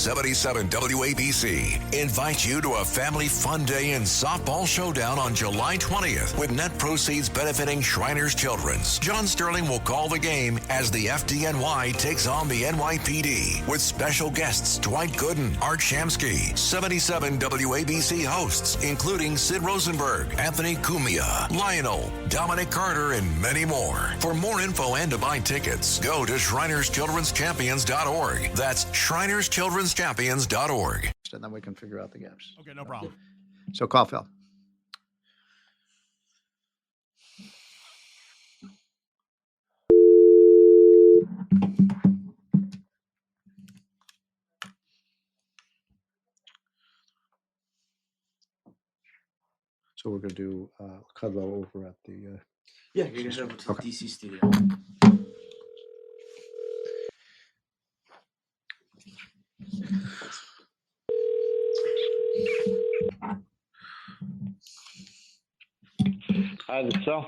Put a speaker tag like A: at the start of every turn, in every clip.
A: 77 WABC invites you to a family fun day and softball showdown on July 20th with net proceeds benefiting Shriners Children's. John Sterling will call the game as the FDNY takes on the NYPD with special guests Dwight Gooden, Art Shamsky, 77 WABC hosts, including Sid Rosenberg, Anthony Cumia, Lionel, Dominic Carter, and many more. For more info and to buy tickets, go to ShrinersChildren'sChampions.org. That's ShrinersChildren'sChampions.org.
B: And then we can figure out the gaps.
C: Okay, no problem.
B: So call Phil. So we're going to do Cudlow over at the...
D: Yeah, you're going to head over to the DC studio.
E: Hi, this is Phil.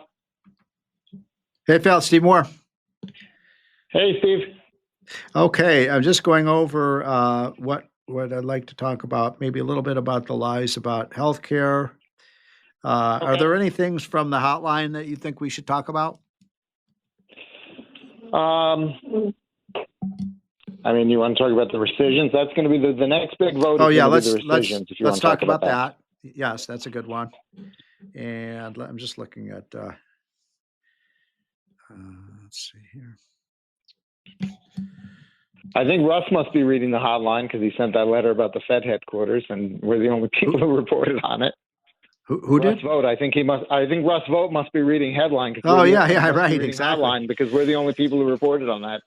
B: Hey, Phil, Steve Moore.
E: Hey, Steve.
B: Okay, I'm just going over what I'd like to talk about, maybe a little bit about the lies about healthcare. Are there any things from the hotline that you think we should talk about?
E: I mean, you want to talk about the rescissions? That's going to be the next big vote.
B: Oh, yeah,
E: let's
B: let's talk about that. Yes, that's a good one. And I'm just looking at, let's see here.
E: I think Russ must be reading the hotline because he sent that letter about the Fed headquarters, and we're the only people who reported on it.
B: Who did?
E: Russ Vogt. I think Russ Vogt must be reading headline.
B: Oh, yeah, right, exactly.
E: Headline because we're the only people who reported on that.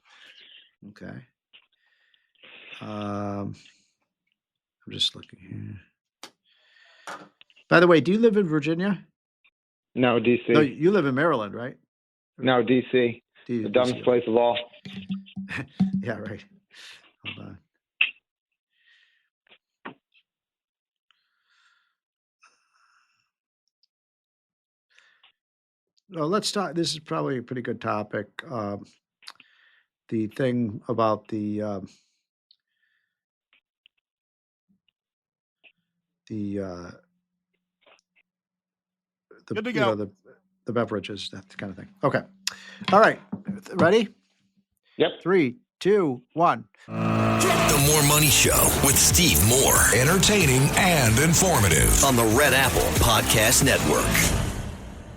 B: Okay. I'm just looking here. By the way, do you live in Virginia?
E: No, D.C.
B: No, you live in Maryland, right?
E: No, D.C. The dumbest place of all.
B: Yeah, right. Hold on. Well, let's talk. This is probably a pretty good topic. The thing about the
C: Good to go.
B: The beverages, that kind of thing. Okay. All right. Ready?
E: Yep.
B: 3, 2, 1.
A: The More Money Show with Steve Moore. Entertaining and informative on the Red Apple Podcast Network.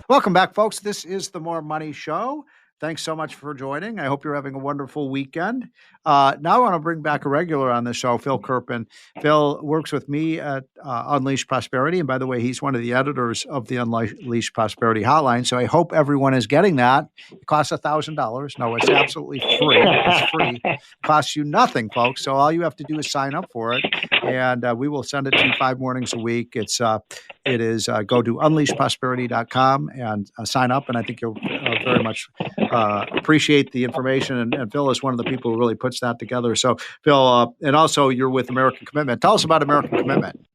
B: Welcome back, folks. This is the More Money Show. Thanks so much for joining. I hope you're having a wonderful weekend. Now I want to bring back a regular on the show, Phil Kerpen. Phil works with me at Unleash Prosperity. And by the way, he's one of the editors of the Unleash Prosperity Hotline. So I hope everyone is getting that. It costs $1,000. No, it's absolutely free. It's free. It costs you nothing, folks. So all you have to do is sign up for it. And we will send it to you 5 mornings a week. It is go to unleashprosperity.com and sign up. And I think you'll very much appreciate the information. And Phil is one of the people who really puts that together. So Phil, and also you're with American Commitment. Tell us about American Commitment.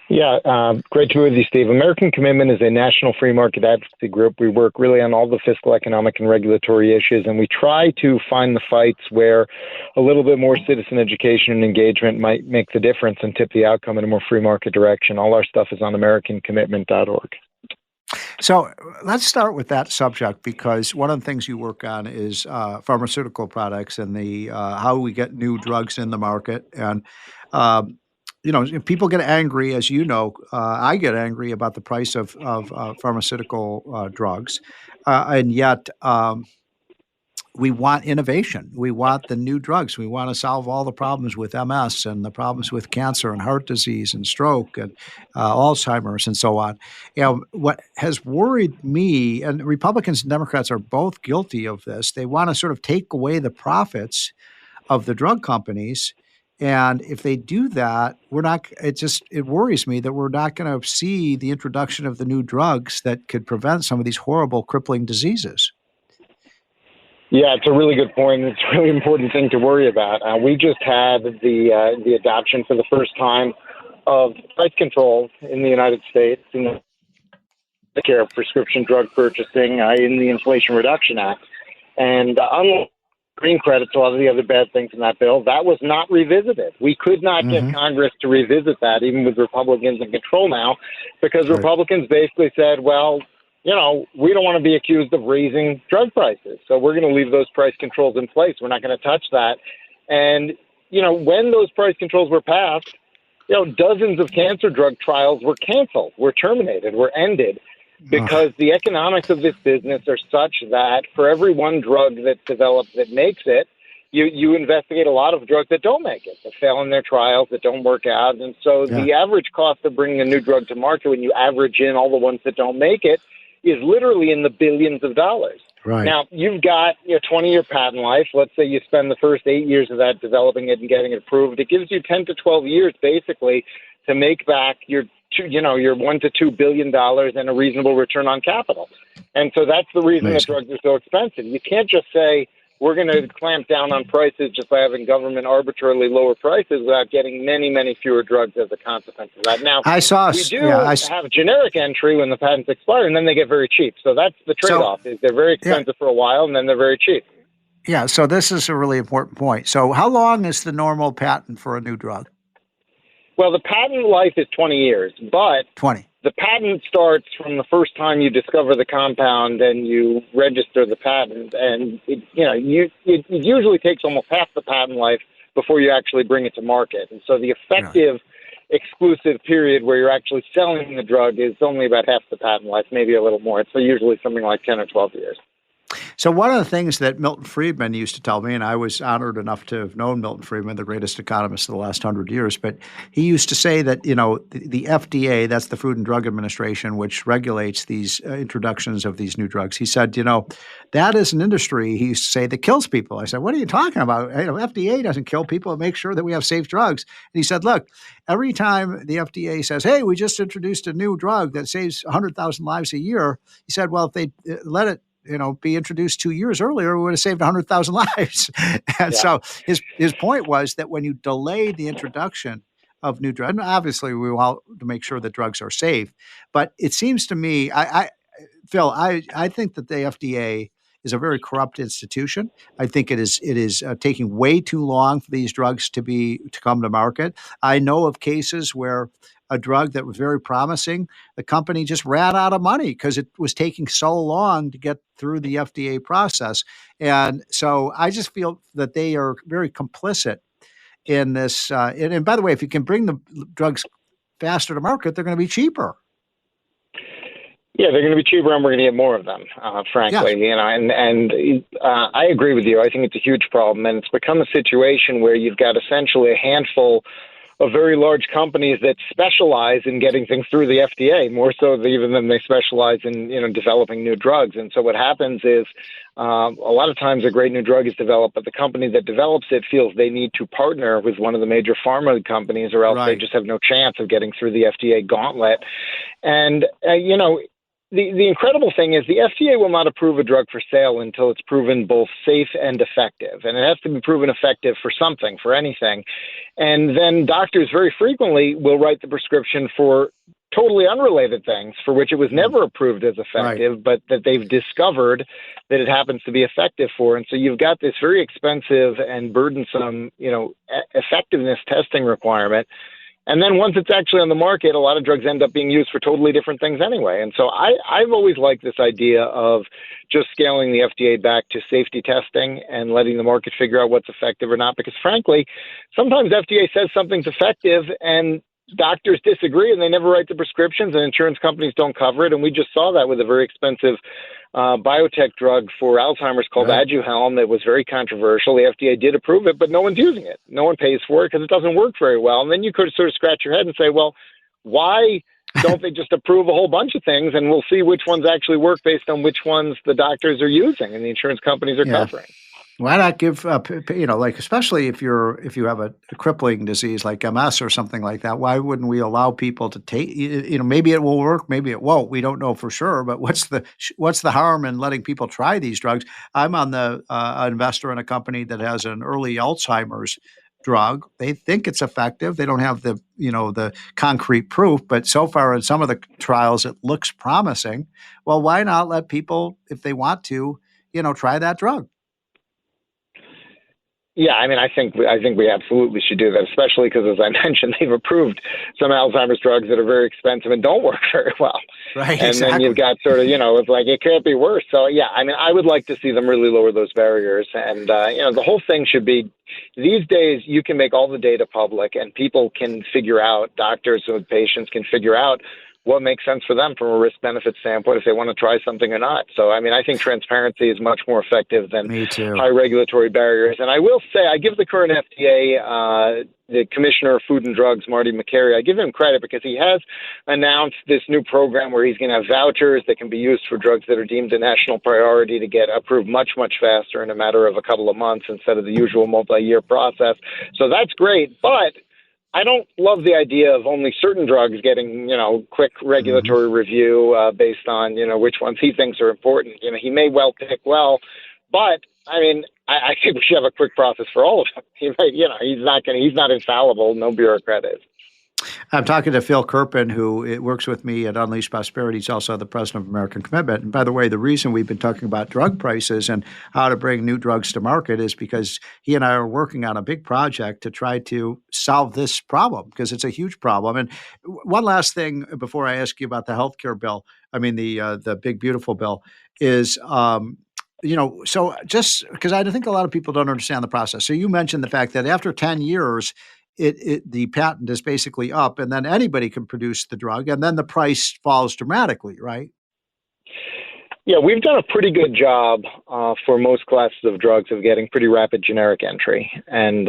E: Yeah, great to be with you, Steve. American Commitment is a national free market advocacy group. We work really on all the fiscal, economic, and regulatory issues, and we try to find the fights where a little bit more citizen education and engagement might make the difference and tip the outcome in a more free market direction. All our stuff is on AmericanCommitment.org.
B: So let's start with that subject, because one of the things you work on is pharmaceutical products and the how we get new drugs in the market. And if people get angry, as you know, I get angry about the price of pharmaceutical drugs, and yet we want innovation. We want the new drugs. We want to solve all the problems with MS and the problems with cancer and heart disease and stroke and Alzheimer's and so on. What has worried me, and Republicans and Democrats are both guilty of this, they want to sort of take away the profits of the drug companies. And if they do that, it worries me that we're not going to see the introduction of the new drugs that could prevent some of these horrible crippling diseases.
E: Yeah, it's a really good point. It's a really important thing to worry about. We just had the adoption for the first time of price controls in the United States in the care of prescription drug purchasing in the Inflation Reduction Act. And unlike green credits, a lot of the other bad things in that bill. That was not revisited. We could not get Congress to revisit that, even with Republicans in control now, because Republicans basically said, well, you know, we don't want to be accused of raising drug prices, so we're going to leave those price controls in place. We're not going to touch that. And, you know, when those price controls were passed, you know, dozens of cancer drug trials were canceled, were terminated, were ended, because the economics of this business are such that for every one drug that's developed that makes it, you investigate a lot of drugs that don't make it, that fail in their trials, that don't work out. And so the average cost of bringing a new drug to market, when you average in all the ones that don't make it, is literally in the billions of dollars.
B: Right.
E: Now, you've got 20-year patent life. Let's say you spend the first 8 years of that developing it and getting it approved. It gives you 10 to 12 years, basically, to make back your $1 to $2 billion and a reasonable return on capital. And so that's the reason that drugs are so expensive. You can't just say, we're going to clamp down on prices just by having government arbitrarily lower prices without getting many, many fewer drugs as a consequence of that. Now, we do have generic entry when the patents expire, and then they get very cheap. So that's the trade-off, is they're very expensive for a while, and then they're very cheap.
B: Yeah, so this is a really important point. So how long is the normal patent for a new drug?
E: Well, the patent life is 20 years, but
B: 20.
E: The patent starts from the first time you discover the compound and you register the patent, and it usually takes almost half the patent life before you actually bring it to market. And so the effective exclusive period where you're actually selling the drug is only about half the patent life, maybe a little more. It's usually something like 10 or 12 years.
B: So one of the things that Milton Friedman used to tell me, and I was honored enough to have known Milton Friedman, the greatest economist of the last 100 years, but he used to say that, the FDA, that's the Food and Drug Administration, which regulates these introductions of these new drugs. He said, that is an industry, he used to say, that kills people. I said, what are you talking about? FDA doesn't kill people. It makes sure that we have safe drugs. And he said, look, every time the FDA says, hey, we just introduced a new drug that saves 100,000 lives a year, he said, well, if they let it be introduced 2 years earlier, we would have saved 100,000 lives. And so his point was that when you delay the introduction of new drugs, obviously we want to make sure that drugs are safe, but it seems to me, Phil, I think that the FDA is a very corrupt institution. I think it is taking way too long for these drugs to come to market. I know of cases where a drug that was very promising, the company just ran out of money because it was taking so long to get through the FDA process. And so I just feel that they are very complicit in this. And by the way, if you can bring the drugs faster to market, they're going to be cheaper.
E: Yeah, they're going to be cheaper, and we're going to get more of them, frankly. Yes. I agree with you. I think it's a huge problem, and it's become a situation where you've got essentially a handful of very large companies that specialize in getting things through the FDA, more so even than they specialize in developing new drugs. And so what happens is a lot of times a great new drug is developed, but the company that develops it feels they need to partner with one of the major pharma companies, or else they just have no chance of getting through the FDA gauntlet. And The incredible thing is the FDA will not approve a drug for sale until it's proven both safe and effective. And it has to be proven effective for something, for anything. And then doctors very frequently will write the prescription for totally unrelated things for which it was never approved as effective, but that they've discovered that it happens to be effective for. And so you've got this very expensive and burdensome, effectiveness testing requirement. And then once it's actually on the market, a lot of drugs end up being used for totally different things anyway. And so I've always liked this idea of just scaling the FDA back to safety testing and letting the market figure out what's effective or not. Because frankly, sometimes FDA says something's effective and doctors disagree and they never write the prescriptions and insurance companies don't cover it. And we just saw that with a very expensive biotech drug for Alzheimer's called Aduhelm that was very controversial. The FDA did approve it, but no one's using it. No one pays for it because it doesn't work very well. And then you could sort of scratch your head and say, well, why don't they just approve a whole bunch of things and we'll see which ones actually work based on which ones the doctors are using and the insurance companies are covering?
B: Why not give, especially if you have a crippling disease like MS or something like that, why wouldn't we allow people to take, maybe it will work, maybe it won't. We don't know for sure, but what's the harm in letting people try these drugs? I'm on the investor in a company that has an early Alzheimer's drug. They think it's effective. They don't have the concrete proof, but so far in some of the trials, it looks promising. Well, why not let people, if they want to, try that drug?
E: Yeah, I mean, I think we absolutely should do that, especially because, as I mentioned, they've approved some Alzheimer's drugs that are very expensive and don't work very well.
B: Right,
E: And
B: exactly.
E: then you've got sort of, it's like it can't be worse. So, yeah, I mean, I would like to see them really lower those barriers. And, the whole thing should be these days you can make all the data public and people can figure out, doctors and patients can figure out what makes sense for them from a risk-benefit standpoint if they want to try something or not. So, I mean, I think transparency is much more effective than high regulatory barriers. And I will say, I give the current FDA, the Commissioner of Food and Drugs, Marty Makary, I give him credit because he has announced this new program where he's going to have vouchers that can be used for drugs that are deemed a national priority to get approved much, much faster in a matter of a couple of months instead of the usual multi-year process. So that's great, but I don't love the idea of only certain drugs getting, quick regulatory review based on, which ones he thinks are important. He may well pick well, but I mean, I think we should have a quick process for all of them. He's not infallible. No bureaucrat is.
B: I'm talking to Phil Kerpen, who works with me at Unleash Prosperity. He's also the president of American Commitment. And by the way, the reason we've been talking about drug prices and how to bring new drugs to market is because he and I are working on a big project to try to solve this problem because it's a huge problem. And one last thing before I ask you about the healthcare bill, the big beautiful bill, is so just because I think a lot of people don't understand the process. So you mentioned the fact that after 10 years, the patent is basically up, and then anybody can produce the drug, and then the price falls dramatically, right?
E: Yeah, we've done a pretty good job for most classes of drugs of getting pretty rapid generic entry, and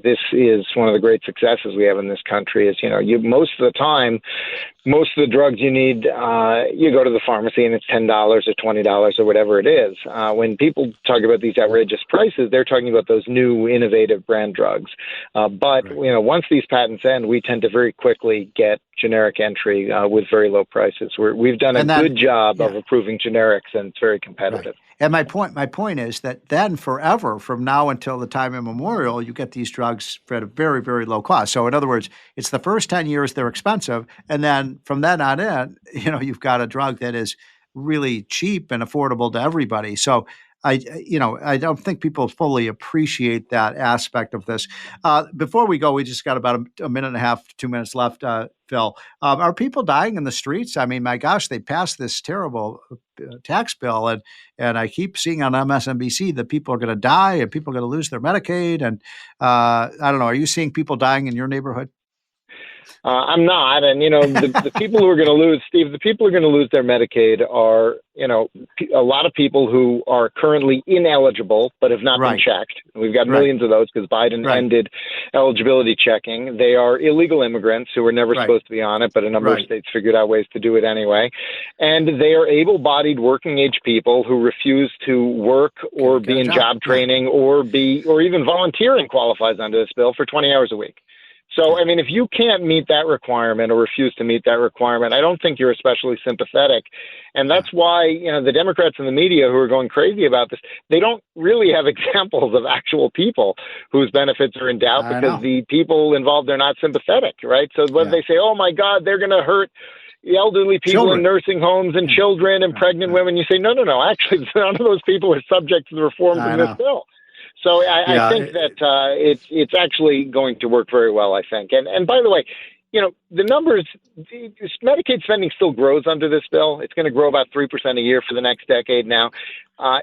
E: this is one of the great successes we have in this country. Is most of the time, most of the drugs you need, you go to the pharmacy and it's $10 or $20 or whatever it is. When people talk about these outrageous prices, they're talking about those new innovative brand drugs. But once these patents end, we tend to very quickly get generic entry with very low prices. We've done a good job of approving generics, and it's very competitive.
B: Right. And my point is that then forever, from now until the time immemorial, you get these drugs at a very, very low cost. So in other words, it's the first 10 years they're expensive, and then from then on in, you've got a drug that is really cheap and affordable to everybody. So I don't think people fully appreciate that aspect of this. Before we go, we just got about a minute and a half, 2 minutes left, Phil. Are people dying in the streets? I mean, my gosh, they passed this terrible tax bill, and I keep seeing on MSNBC that people are going to die and people are going to lose their Medicaid. And I don't know, are you seeing people dying in your neighborhood?
E: I'm not. And, the people who are going to lose, Steve, the people who are going to lose their Medicaid are, a lot of people who are currently ineligible but have not been checked. We've got millions of those because Biden ended eligibility checking. They are illegal immigrants who were never supposed to be on it, but a number of states figured out ways to do it anyway. And they are able-bodied working-age people who refuse to work or be in job training or even volunteering qualifies under this bill for 20 hours a week. So, I mean, if you can't meet that requirement or refuse to meet that requirement, I don't think you're especially sympathetic. And that's why, the Democrats and the media who are going crazy about this, they don't really have examples of actual people whose benefits are in doubt because the people involved are not sympathetic, right? So when they say, oh, my God, they're going to hurt the elderly people in nursing homes and children and pregnant women, you say, no, actually, none of those people are subject to the reforms in this bill. So I think that it's actually going to work very well, I think. And by the way, the numbers, Medicaid spending still grows under this bill. It's going to grow about 3% a year for the next decade now.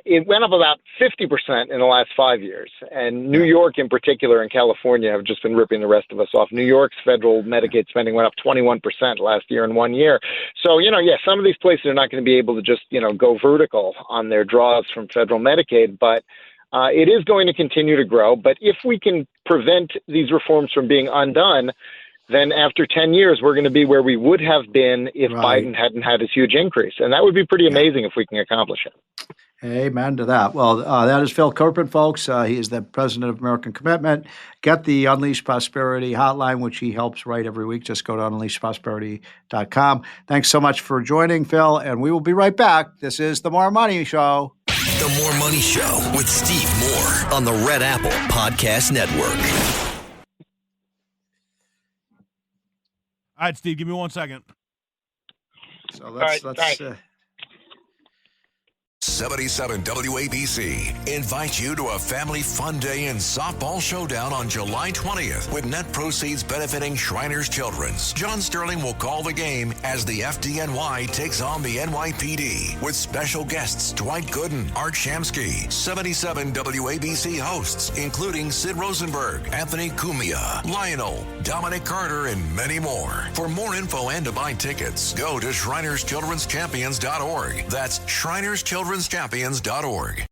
E: It went up about 50% in the last 5 years. And New York in particular and California have just been ripping the rest of us off. New York's federal Medicaid spending went up 21% last year in 1 year. So, some of these places are not going to be able to just, go vertical on their draws from federal Medicaid, but it is going to continue to grow, but if we can prevent these reforms from being undone, then after 10 years, we're going to be where we would have been if Biden hadn't had his huge increase. And that would be pretty amazing if we can accomplish it.
B: Amen to that. Well, that is Phil Kerpen, folks. He is the president of American Commitment. Get the Unleash Prosperity hotline, which he helps write every week. Just go to unleashprosperity.com. Thanks so much for joining, Phil, and we will be right back. This is The More Money Show.
A: The More Money Show with Steve Moore on the Red Apple Podcast Network.
C: All right, Steve, give me 1 second.
B: So let's
A: 77 WABC invites you to a family fun day and softball showdown on July 20th with net proceeds benefiting Shriners Children's. John Sterling will call the game as the FDNY takes on the NYPD with special guests Dwight Gooden, Art Shamsky, 77 WABC hosts, including Sid Rosenberg, Anthony Cumia, Lionel, Dominic Carter, and many more. For more info and to buy tickets, go to ShrinersChildren'sChampions.org. That's ShrinersChildren'sChampions.org.